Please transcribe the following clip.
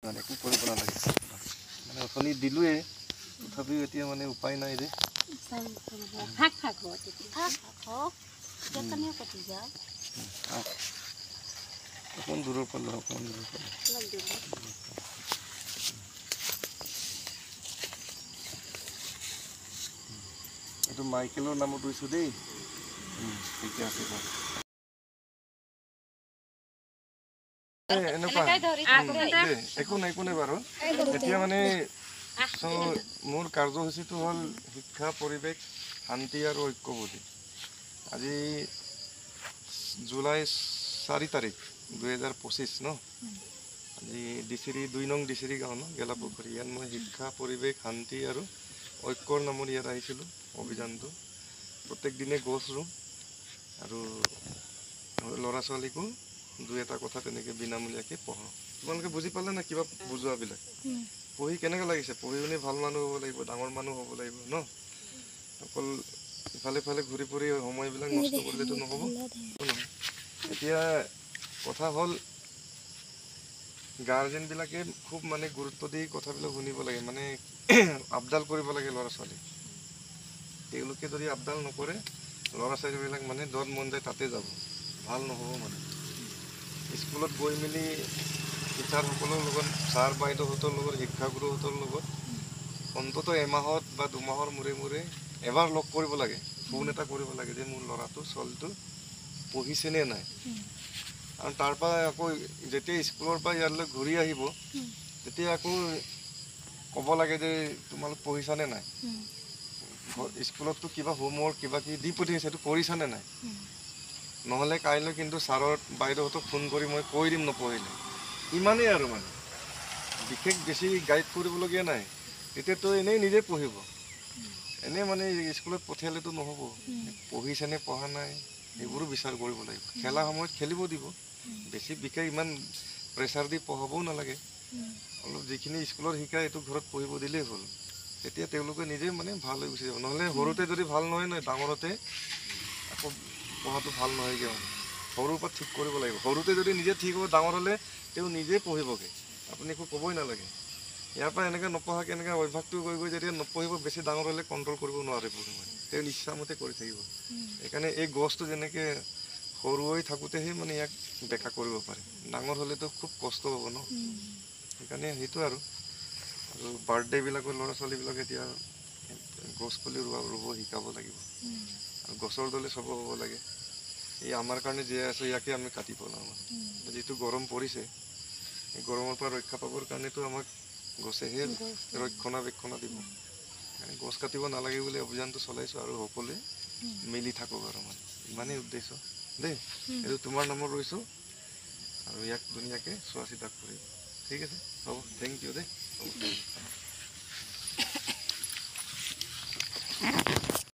মানে একো কৰিব নালাগে মানে অথনি দিলোৱে তথাপিও এতিয়া মানে উপায় নাই যে অকণ দূৰৰ পৰা লওঁ অকণ দূৰৰ পৰা এইটো মাইকেলৰ নামত ৰুইছোঁ দেই ঠিকে আছে এনেকুৱা একো নাই বাৰু এতিয়া মানে মোৰ কাৰ্যসূচীটো হ'ল শিক্ষা পৰিৱেশ শান্তি আৰু ঐক্যবোধ আজি জুলাই 4 তাৰিখ 2025 ন আজি ডিচিৰি 2 নং ডিচিৰি গাঁও ন গেলাপুখুৰী ইয়াত মই শিক্ষা পৰিৱেশ শান্তি আৰু ঐক্যৰ নামত ইয়াত আহিছিলোঁ অভিযানটো প্ৰত্যেক দিনে গছ ৰুম আৰু ল'ৰা ছোৱালীকো দুই এটা কথা তেনেকৈ বিনামূলীয়াকৈ পঢ়াওঁ তোমালোকে বুজি পালে না কিবা বুজোৱাবিলাক পঢ়ি কেনেকৈ লাগিছে পঢ়ি শুনি ভাল মানুহ হ'ব লাগিব ডাঙৰ মানুহ হ'ব লাগিব ন অকল ইফালে ইফালে ঘূৰি ফুৰি সময়বিলাক নষ্ট কৰিলেতো নহ'ব নহয় এতিয়া কথা হ'ল গাৰ্জেনবিলাকে খুব মানে গুৰুত্ব দি কথাবিলাক শুনিব লাগে মানে আপডাল কৰিব লাগে ল'ৰা ছোৱালী তেওঁলোকে যদি আপডাল নকৰে ল'ৰা ছোৱালীবিলাক মানে য'ত মন যায় তাতে যাব ভাল নহ'ব মানে স্কুলত গৈ মেলি টিচাৰসকলৰ লগত ছাৰ বাইদেউহঁতৰ লগত শিক্ষাগুৰুহঁতৰ লগত অন্ততঃ এমাহত বা দুমাহৰ মূৰে মূৰে এবাৰ লগ কৰিব লাগে ফোন এটা কৰিব লাগে যে মোৰ ল'ৰাটো ছোৱালীটো পঢ়িছেনে নাই আৰু তাৰপৰা আকৌ যেতিয়া স্কুলৰ পৰা ইয়ালৈ ঘূৰি আহিব তেতিয়া আকৌ ক'ব লাগে যে তোমালোক পঢ়িছানে নাই স্কুলততো কিবা হোমৱৰ্ক কিবা কিবি দি পঠিয়াইছে সেইটো কৰিছানে নাই নহ'লে কাইলৈ কিন্তু ছাৰৰ বাইদেউহঁতক ফোন কৰি মই কৈ দিম নপঢ়িলে ইমানেই আৰু মানে বিশেষ বেছি গাইড কৰিবলগীয়া নাই তেতিয়াতো এনেই নিজে পঢ়িব এনেই মানে স্কুলত পঠিয়ালেতো নহ'ব পঢ়িছেনে পঢ়া নাই সেইবোৰো বিচাৰ কৰিব লাগিব খেলা সময়ত খেলিব দিব বেছি বিশেষ ইমান প্ৰেছাৰ দি পঢ়াবও নালাগে অলপ যিখিনি স্কুলত শিকায় এইটো ঘৰত পঢ়িব দিলেই হ'ল তেতিয়া তেওঁলোকে নিজে মানে ভাল হৈ গুচি যাব নহ'লে সৰুতে যদি ভাল নহয় নহয় ডাঙৰতে আকৌ পঢ়াটো ভাল নহয়গৈ মানে সৰুৰ পৰা ঠিক কৰিব লাগিব সৰুতে যদি নিজে ঠিক হ'ব ডাঙৰ হ'লে তেওঁ নিজে পঢ়িবগৈ আপুনি একো ক'বই নালাগে ইয়াৰ পৰা এনেকৈ নপঢ়াকৈ এনেকৈ অভ্যাসটো গৈ গৈ যেতিয়া নপঢ়িব বেছি ডাঙৰ হ'লে কণ্ট্ৰল কৰিব নোৱাৰিব তেওঁ ইচ্ছামতে কৰি থাকিব সেইকাৰণে এই গছটো যেনেকৈ সৰু হৈ থাকোঁতেহে মানে ইয়াক বেকা কৰিব পাৰে ডাঙৰ হ'লেতো খুব কষ্ট হ'ব ন সেইকাৰণে সেইটো আৰু বাৰ্থডে'বিলাকৰ ল'ৰা ছোৱালীবিলাক এতিয়া গছ পুলি ৰুব শিকাব লাগিব আৰু গছৰ দলে চব হ'ব লাগে এই আমাৰ কাৰণে জীয়াই আছে ইয়াকে আমি কাটি পেলাওঁ মানে যিটো গৰম পৰিছে এই গৰমৰ পৰা ৰক্ষা পাবৰ কাৰণেতো আমাক গছেহে ৰক্ষণাবেক্ষণ দিব গছ কাটিব নালাগে বুলি অভিযানটো চলাইছোঁ আৰু সকলোৱে মিলি থাকক আৰু মানে ইমানেই উদ্দেশ্য দেই এইটো তোমাৰ নামত ৰুইছোঁ আৰু ইয়াক ধুনীয়াকৈ চোৱা চিতা কৰিব ঠিক আছে হ'ব থেংক ইউ দেই হ'ব